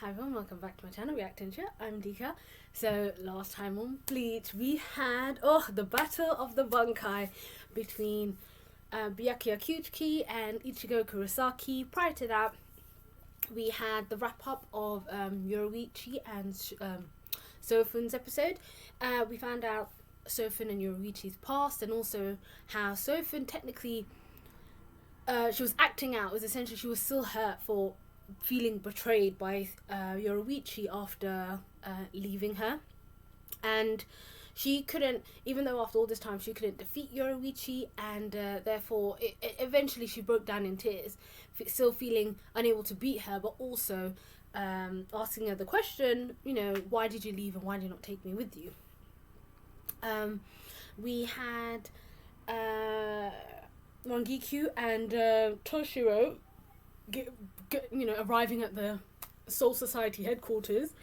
Hi everyone, welcome back to my channel, Reacting Chat. I'm Dika. So last time on Bleach, we had the Battle of the Bankai between Byakuya Kyuchi and Ichigo Kurosaki. Prior to that, we had the wrap up of Yoruichi and Sofun's episode. We found out Sofun and Yoruichi's past, and also how Sofun technically she was acting out. It was essentially she was still hurt for feeling betrayed by Yoruichi after leaving her, and she couldn't, even though after all this time she couldn't defeat Yoruichi, and therefore eventually she broke down in tears, still feeling unable to beat her, but also asking her the question, why did you leave and why did you not take me with you? We had Rangiku and Toshiro arriving at the Soul Society headquarters,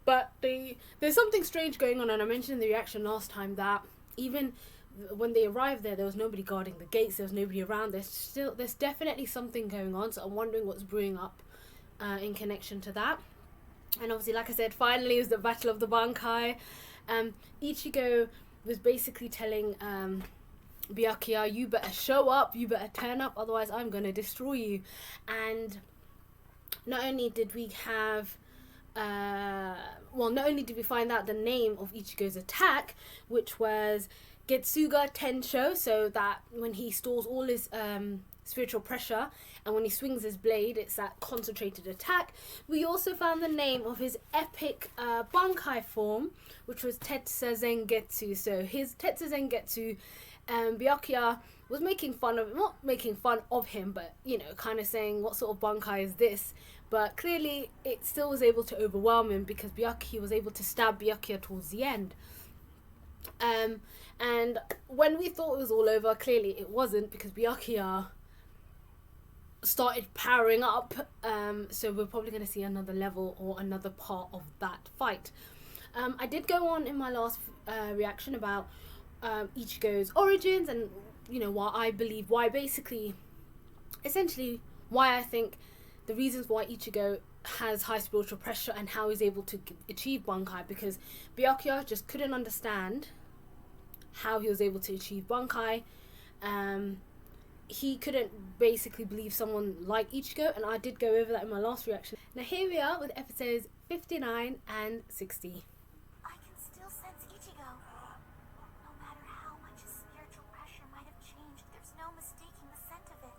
but there's something strange going on, and I mentioned in the reaction last time that even when they arrived there was nobody guarding the gates, there was nobody around. There's definitely something going on, so I'm wondering what's brewing up in connection to that. And obviously, like I said, finally it was the Battle of the Bankai. Ichigo was basically telling Byakuya, you better show up, you better turn up, otherwise I'm gonna destroy you. And not only did we have not only did we find out the name of Ichigo's attack, which was Getsuga Tensho, so that when he stores all his spiritual pressure and when he swings his blade, it's that concentrated attack. We also found the name of his epic Bankai form, which was Tetsu Zengetsu. So his Tetsu Zengetsu, Byakuya was making fun of, not making fun of him, but kind of saying, what sort of Bankai is this? But clearly it still was able to overwhelm him, because Byakuya was able to stab Byakuya towards the end. And when we thought it was all over, clearly it wasn't, because Byakuya started powering up. So we're probably going to see another level or another part of that fight. I did go on in my last reaction about Ichigo's origins, and essentially why I think the reasons why Ichigo has high spiritual pressure and how he's able to achieve Bankai, because Byakuya just couldn't understand how he was able to achieve Bankai. He couldn't basically believe someone like Ichigo, and I did go over that in my last reaction. Now here we are with episodes 59 and 60. I can still sense Ichigo. No matter how much his spiritual pressure might have changed, there's no mistaking the scent of it.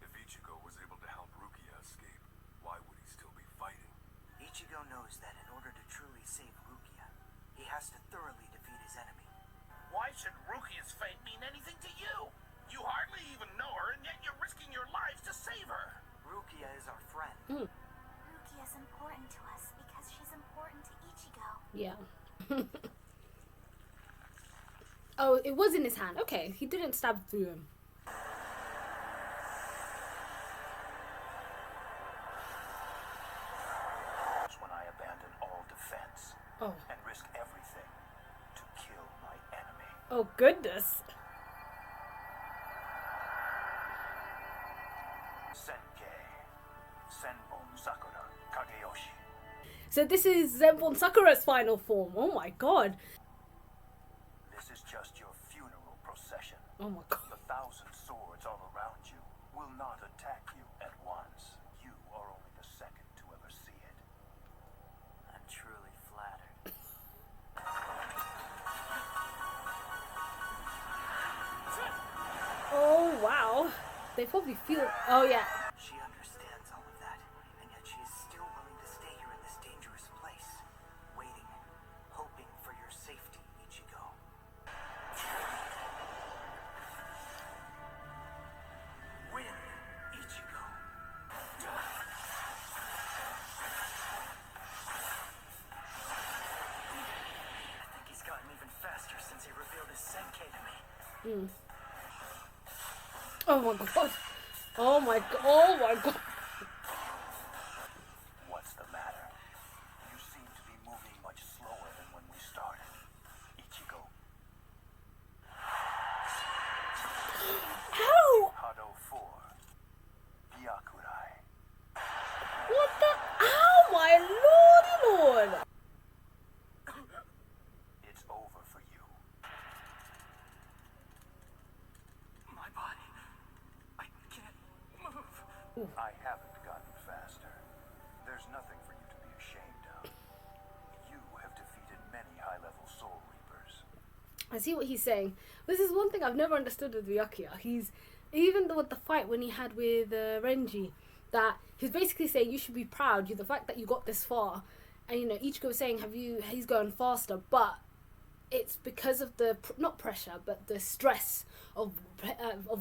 If Ichigo was able to help Rukia escape, why would he still be fighting? Ichigo knows that in order to truly save Rukia, he has to thoroughly defeat his enemy. Why should Rukia's fate mean anything to you? You hardly even know her, and yet you're risking your lives to save her. Rukia is our friend. Rukia's important to us because she's important to Ichigo. Yeah. Oh, it was in his hand. Okay, he didn't stab through him. When I abandon all defense and risk everything to kill my enemy. Oh, goodness. Senkei, Senbon Sakura, Kageyoshi. So this is Zenbon Sakura's final form. Oh my god. This is just your funeral procession. Oh my god. The thousand swords all around you will not attack you at once. You are only the second to ever see it. I'm truly flattered. Oh wow. They probably feel. Oh yeah. She understands all of that, and yet she is still willing to stay here in this dangerous place, waiting, hoping for your safety, Ichigo. Win, Ichigo. I think he's gotten even faster since he revealed his Senkei to me. Oh my god. Oh my god. Oh my god. What's the matter? You seem to be moving much slower than when we started. Ichigo. How? Hado 4. Byakurai. What the? Ow, my nothing for you to be ashamed of. You have defeated many high-level Soul Reapers. I see what he's saying. This is one thing I've never understood with Byakuya. He's, even with the fight when he had with Renji, that he's basically saying you should be proud. The fact that you got this far, and you know Ichigo saying he's going faster, but it's because of the not pressure but the stress of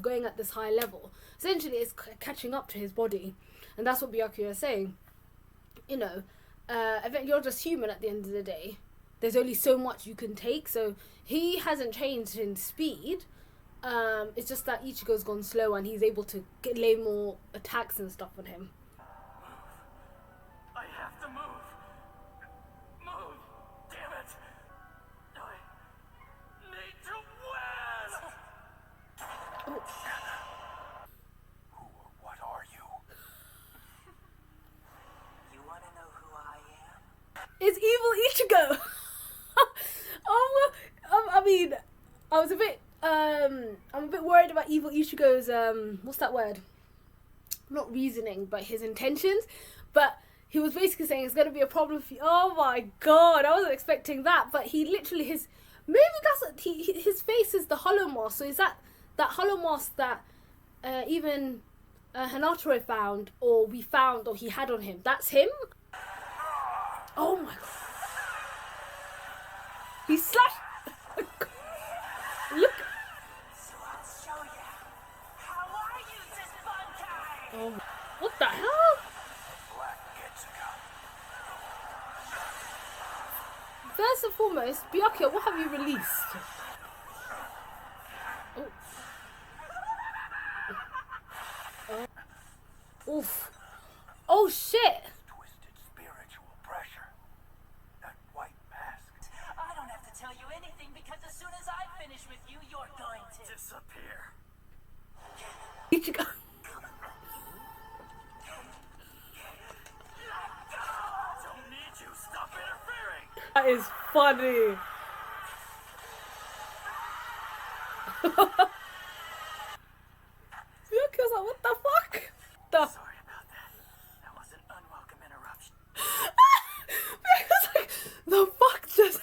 going at this high level. Essentially, it's catching up to his body, and that's what Byakuya is saying. You know, you're just human at the end of the day. There's only so much you can take, so he hasn't changed in speed. It's just that Ichigo's gone slow and he's able to lay more attacks and stuff on him. I have to move. Move. Damn it. I need to win. Who or what are you? You want to know who I am? It's evil Ichigo! I mean, I'm a bit worried about evil Ichigo's, what's that word? Not reasoning, but his intentions. But he was basically saying it's going to be a problem for you. Oh my god, I wasn't expecting that. But he literally, his face is the hollow mask. So is that hollow mask that even Hinata found, or we found, or he had on him? That's him? Oh my god. He slashed. Look. So I'll show you. How I use this Bunkai! Oh, what the hell? Black Getsuga. First and foremost, Byakuya, what have you released? Oh. Oof. Oh shit. Twisted spiritual pressure. That white mask. I don't have to tell you anything because as soon as I finish with you, you're going to Disappear. Ichigo. Don't need you. Stop interfering. That is funny. Byakuya's like, what the fuck? Sorry about that. That was an unwelcome interruption. Byakuya's like, the fuck just...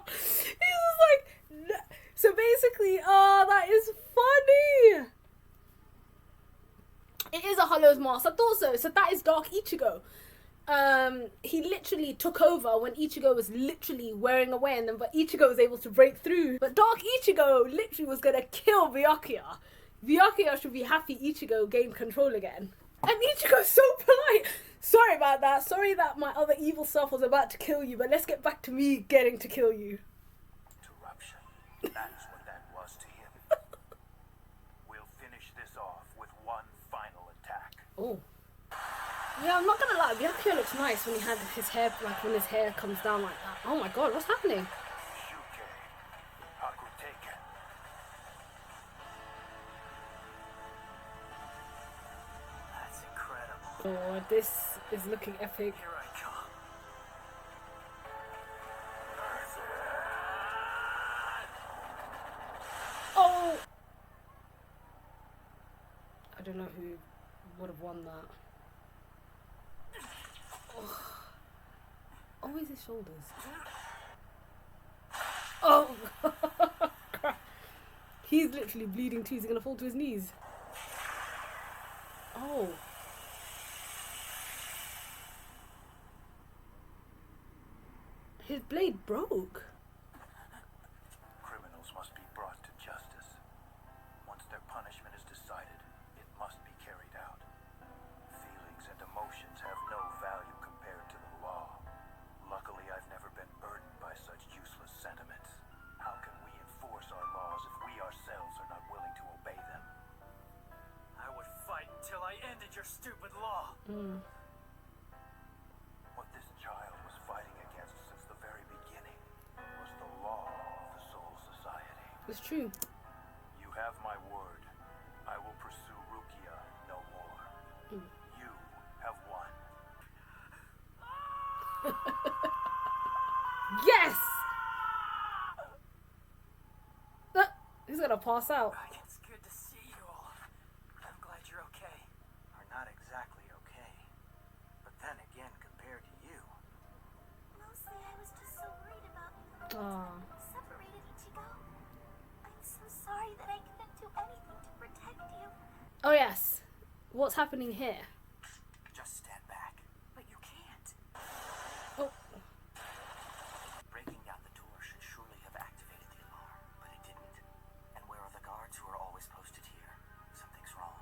He's just like... No. So basically, oh, that is funny. It is a Hollow's mask. I thought so. So that is Dark Ichigo. He literally took over when Ichigo was literally wearing away, and then but Ichigo was able to break through. But Dark Ichigo literally was gonna kill Byakuya. Byakuya should be happy Ichigo gained control again. And Ichigo's so polite. Sorry about that. Sorry that my other evil self was about to kill you, but let's get back to me getting to kill you. Interruption. That's what that was to him. We'll finish this off with one final attack. Oh. Yeah, I'm not gonna lie, Byakuya looks nice when he had his hair, like when his hair comes down like that. Oh my god, what's happening? Shuke. Hakuteiken. That's incredible. Oh, this is looking epic. Here I come. Oh! I don't know who would have won that. Oh, always his shoulders. Oh! Crap. He's literally bleeding too. He's gonna fall to his knees. Oh. His blade broke. Criminals must be brought to justice. Once their punishment is decided, it must be carried out. Feelings and emotions have no value compared to the law. Luckily, I've never been burdened by such useless sentiments. How can we enforce our laws if we ourselves are not willing to obey them? I would fight until I ended your stupid law. What this child was fighting against since the very beginning was the law of the Soul Society. It's true. You have my word. I will pursue Rukia no more. You have won. Yes! He's gonna pass out. Right, it's good to see you all. I'm glad you're okay. Are not Honestly, I was just so worried about you. Oh. Separated Ichigo. I'm so sorry that I couldn't do anything to protect you. Oh yes. What's happening here? Just stand back. But you can't. Oh. Breaking down the door should surely have activated the alarm, but it didn't. And where are the guards who are always posted here? Something's wrong.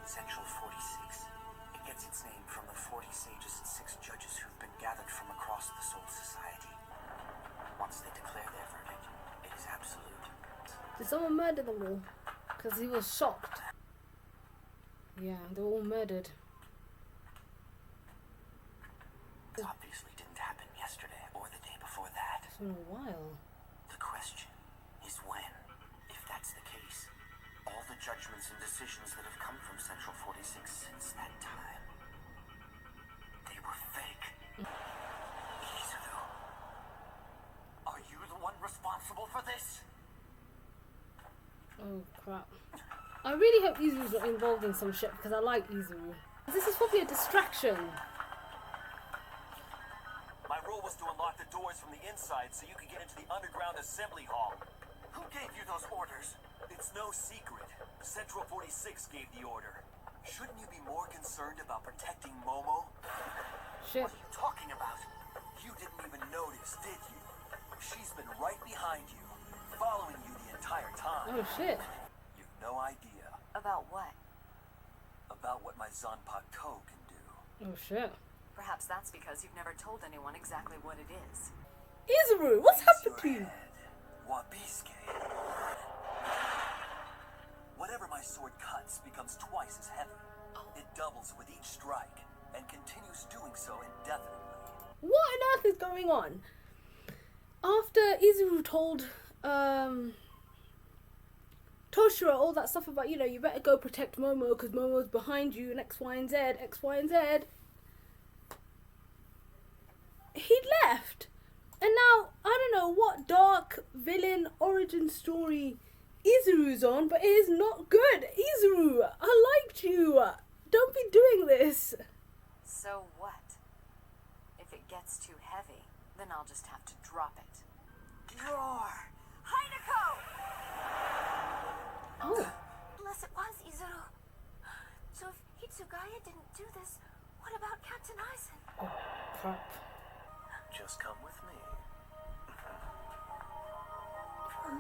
Central 46. It gets its name from the 40 sages and 6 judges who've been gathered from across the Soul Society. Once they declare their verdict, it is absolute. Did someone murder them all? Because he was shocked. Yeah, they were all murdered. It obviously didn't happen yesterday or the day before that. It's been a while. The question is when. If that's the case, all the judgments and decisions that have come from Central 46 since that time, they were fake. Izuru, are you the one responsible for this? Oh crap. I really hope Izuru's not involved in some shit because I like Izuru. This is probably a distraction. My role was to unlock the doors from the inside so you could get into the underground assembly hall. Who gave you those orders? It's no secret. Central 46 gave the order. Shouldn't you be more concerned about protecting Momo? Shit. What are you talking about? You didn't even notice, did you? She's been right behind you, following you the entire time. Oh shit. You've no idea About what? about what my Zanpakuto can do. Oh shit. Perhaps that's because you've never told anyone exactly what it is. Izuru, what's Raise happened your to you? head, Wabisuke. Whatever my sword cuts becomes twice as heavy. It doubles with each strike and continues doing so indefinitely. What on earth is going on? After Izuru told Toshiro all that stuff about, you better go protect Momo because Momo's behind you and X, Y, and Z, X, Y, and Z. He left. And now, I don't know what dark villain origin story Izuru's on, but it is not good. Izuru, I liked you. Don't be doing this. So what? If it gets too heavy, then I'll just have to drop it. Roar! Hinako! Oh, Unless it was Izuru. So if Hitsugaya didn't do this, what about Captain Aizen? crap. Just come with me.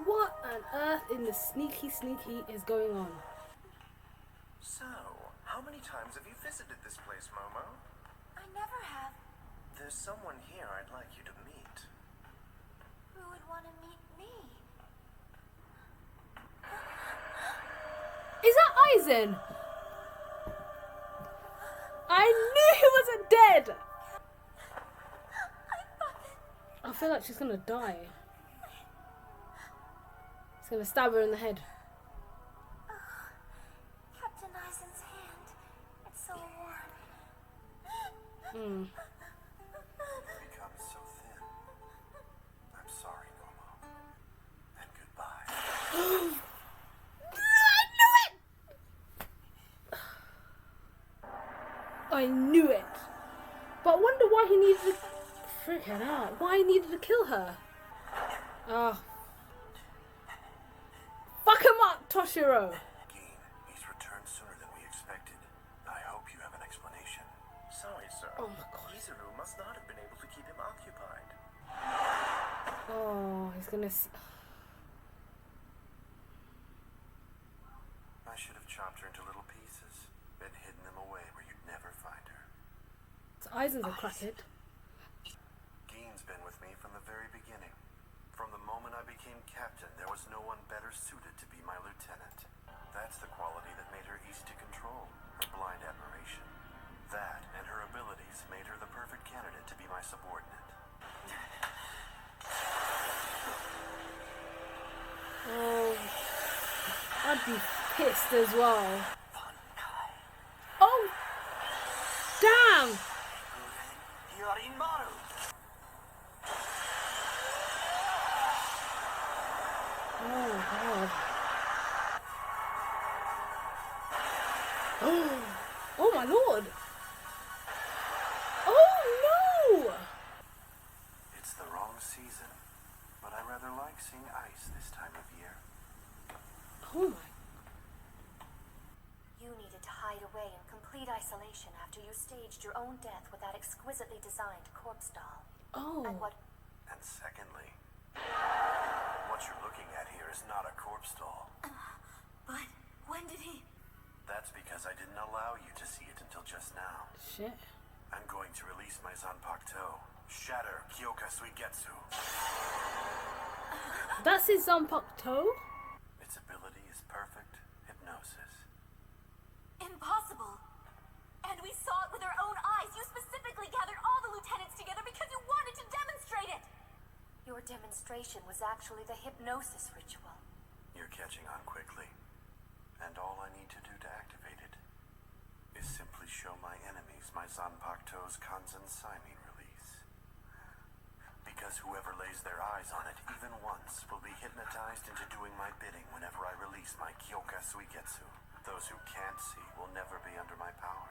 What on earth in the sneaky is going on? So, how many times have you visited this place, Momo? I never have. There's someone here I'd like you to meet. Who would want to meet me? Is that Aizen? I knew he wasn't dead! I feel like she's gonna die. He's gonna stab her in the head. Captain Aizen's hand. It's so warm. Mm. Become so thin. I'm sorry, Momo. And goodbye. I knew it! But I wonder why he needed to... Freaking out. Why he needed to kill her. Ah. Fuck him up, Toshiro! Gin, he's returned sooner than we expected. I hope you have an explanation. Sorry, sir. Oh my god. Izuru must not have been able to keep him occupied. Oh, he's gonna see... I should have chopped her into little pieces and hidden them away where you'd never find her. So Aizen's a crackhead. Gin's been with me from the very beginning. From the moment I became captain, there was no one better suited to be my lieutenant. That's the quality that made her easy to control, her blind admiration. That and her abilities made her the perfect candidate to be my subordinate. Oh, I'd be pissed as well. Oh, damn! Yorimaru! Oh god. like seeing ice this time of year. Oh my. You needed to hide away in complete isolation after you staged your own death with that exquisitely designed corpse doll. Oh. And what? And secondly, what you're looking at here is not a corpse doll. But when did he? That's because I didn't allow you to see it until just now. Shit. I'm going to release my Zanpakuto. Shatter Kyoka Suigetsu. That's his Zanpakuto? Its ability is perfect hypnosis. Impossible. And we saw it with our own eyes. You specifically gathered all the lieutenants together because you wanted to demonstrate it. Your demonstration was actually the hypnosis ritual. You're catching on quickly. And all I need to do to activate it is simply show my enemies my Zanpakuto's Kanzen Saimin release. Because whoever lays their eyes on it even once will be hypnotized into doing my bidding whenever I release my Kyoka Suigetsu. Those who can't see will never be under my power.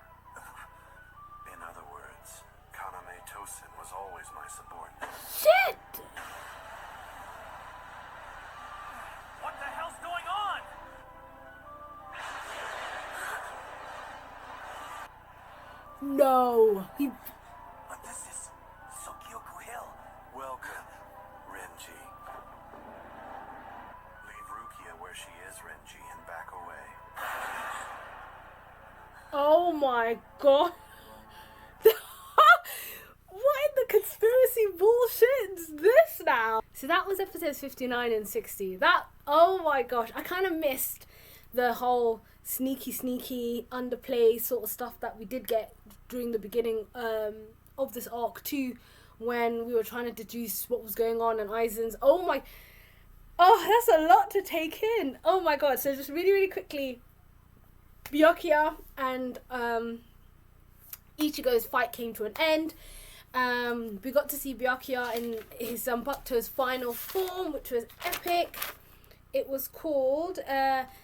In other words, Kaname Tosen was always my subordinate. Shit! What the hell's going on? No. He. But this is Sokyoku Hill. Welcome, Renji. Leave Rukia where she is, Renji, and back away. Oh my god. What in the conspiracy bullshit is this now? So that was episodes 59 and 60. That, oh my gosh, I kind of missed the whole sneaky underplay sort of stuff that we did get during the beginning of this arc too, when we were trying to deduce what was going on, and Aizen's, oh that's a lot to take in. Oh my god. So just really quickly, Byakuya and Ichigo's fight came to an end. We got to see Byakuya in his Zanpakuto's final form, which was epic. It was called,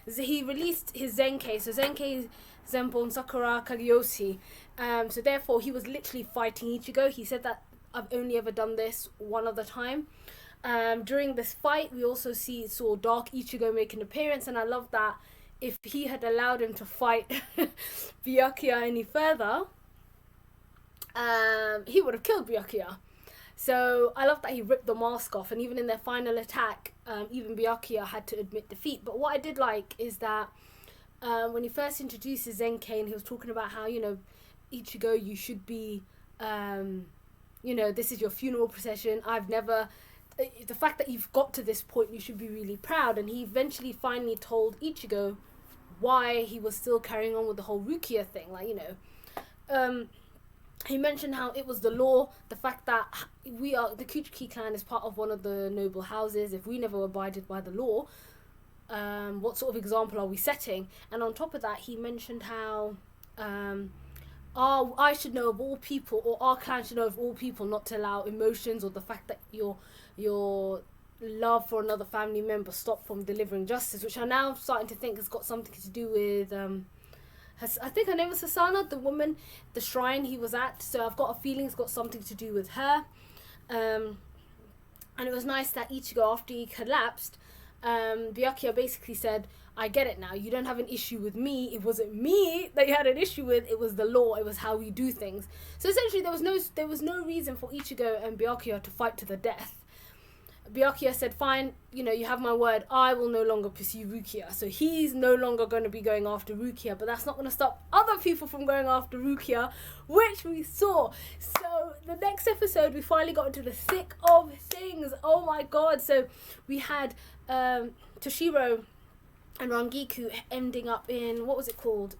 he released his Zenkai, so Zenkai Zenbon Sakura Kageyoshi. So therefore he was literally fighting Ichigo. He said that I've only ever done this one other time. During this fight, we also saw Dark Ichigo make an appearance, and I love that if he had allowed him to fight Byakuya any further, he would have killed Byakuya. So I love that he ripped the mask off, and even in their final attack, even Byakuya had to admit defeat. But what I did like is that when he first introduces Zenkai, and he was talking about how, Ichigo, you should be, this is your funeral procession. The fact that you've got to this point, you should be really proud. And he eventually finally told Ichigo why he was still carrying on with the whole Rukia thing. He mentioned how it was the law, the fact that the Kuchiki clan is part of one of the noble houses. If we never abided by the law, what sort of example are we setting? And on top of that, he mentioned how I should know of all people, or our clan should know of all people, not to allow emotions or the fact that your love for another family member stop from delivering justice, which I'm now starting to think has got something to do with I think her name was Hasana, the woman, the shrine he was at. So I've got a feeling it's got something to do with her. And it was nice that Ichigo, after he collapsed, Byakuya basically said, I get it now. You don't have an issue with me. It wasn't me that you had an issue with. It was the law. It was how we do things. So essentially, there was no reason for Ichigo and Byakuya to fight to the death. Byakuya said, fine, you have my word, I will no longer pursue Rukia. So he's no longer going to be going after Rukia, but that's not going to stop other people from going after Rukia, which we saw. So the next episode, we finally got into the thick of things. Oh my god. So we had Toshiro and Rangiku ending up in, what was it called?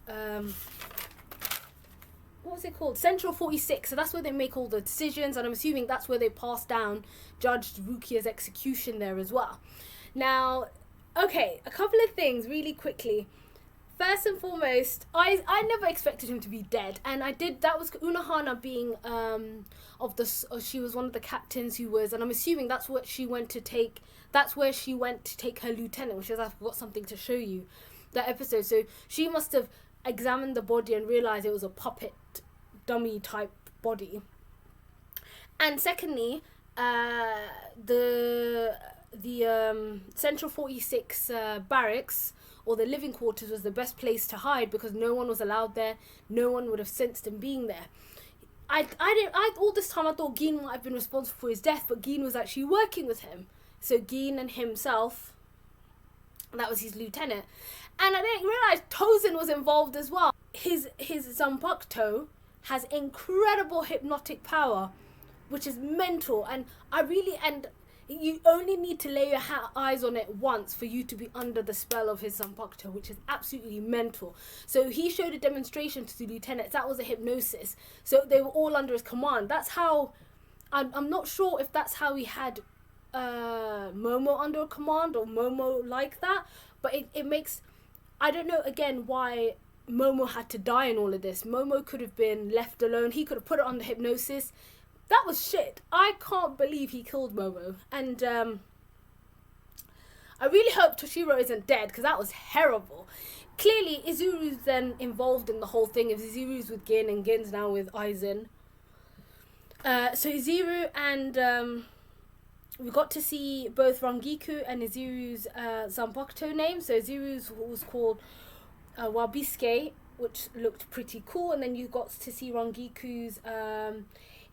Central 46. So that's where they make all the decisions, and I'm assuming that's where they pass down Judge Rukia's execution there as well. Now, okay, a couple of things really quickly. First and foremost, I never expected him to be dead, and I did. That was Unohana being she was one of the captains who was, and I'm assuming that's what she went to take. That's where she went to take her lieutenant, which is, I've got something to show you, that episode. So she must have examined the body and realized it was a puppet dummy type body. And secondly, the the Central 46 barracks or the living quarters was the best place to hide because no one was allowed there. No one would have sensed him being there. I all this time I thought Geen might have been responsible for his death, but Geen was actually working with him. So Geen and himself, that was his lieutenant. And I didn't realize Tozin was involved as well. His Zanpakuto has incredible hypnotic power, which is mental. And you only need to lay your eyes on it once for you to be under the spell of his Zanpakuto, which is absolutely mental. So he showed a demonstration to the lieutenants. That was a hypnosis. So they were all under his command. That's how... I'm not sure if that's how he had Momo under command or Momo like that. But it makes... I don't know, again, why Momo had to die in all of this. Momo could have been left alone. He could have put it under hypnosis. That was shit. I can't believe he killed Momo. And I really hope Toshiro isn't dead, because that was terrible. Clearly, Izuru's then involved in the whole thing. If Izuru's with Gin and Gin's now with Aizen. So Izuru and... we got to see both Rangiku and Izuru's Zanpakuto name. So Izuru's was called Wabisuke, which looked pretty cool. And then you got to see Rangiku's...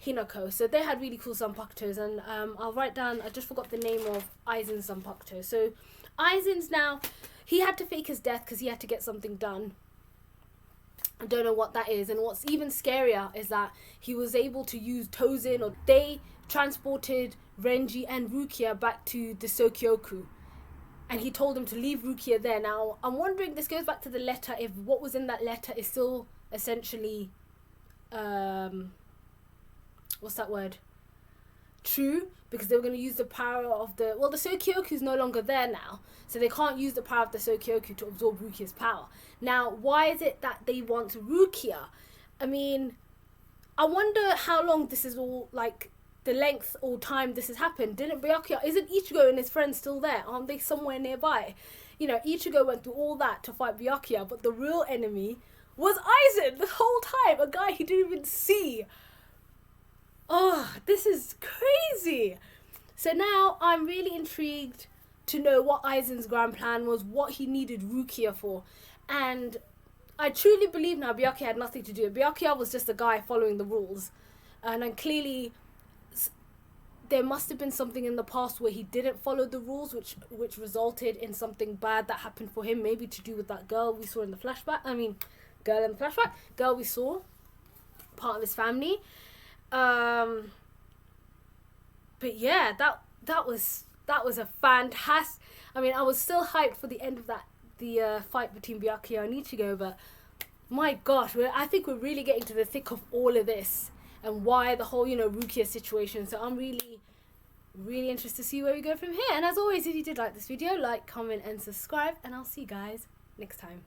Hinako. So they had really cool Zanpakutos, and I'll write down, I just forgot the name of Aizen's Zanpakuto. So Aizen's now, he had to fake his death because he had to get something done. I don't know what that is, and what's even scarier is that he was able to use Tozin, or they transported Renji and Rukia back to the Sokyoku, and he told them to leave Rukia there. Now I'm wondering, this goes back to the letter, if what was in that letter is still essentially what's that word? True, because they were going to use the power of the... Well, the Sokyoku is no longer there now, so they can't use the power of the Sokyoku to absorb Rukia's power. Now, why is it that they want Rukia? I mean, I wonder how long this is all, like, the length or time this has happened. Isn't Ichigo and his friends still there? Aren't they somewhere nearby? You know, Ichigo went through all that to fight Byakuya, but the real enemy was Aizen the whole time, a guy he didn't even see. Oh, this is crazy. So now I'm really intrigued to know what Aizen's grand plan was, what he needed Rukia for. And I truly believe now Byakuya had nothing to do. Byakuya was just a guy following the rules. And then clearly there must have been something in the past where he didn't follow the rules, which resulted in something bad that happened for him, maybe to do with that girl we saw in the flashback. Girl we saw, part of his family. But yeah, that was a fantastic... I mean, I was still hyped for the end of the fight between Byakuya and Ichigo, but my gosh, I think we're really getting to the thick of all of this and why the whole, Rukia situation. So I'm really, really interested to see where we go from here. And as always, if you did like this video, like, comment and subscribe, and I'll see you guys next time.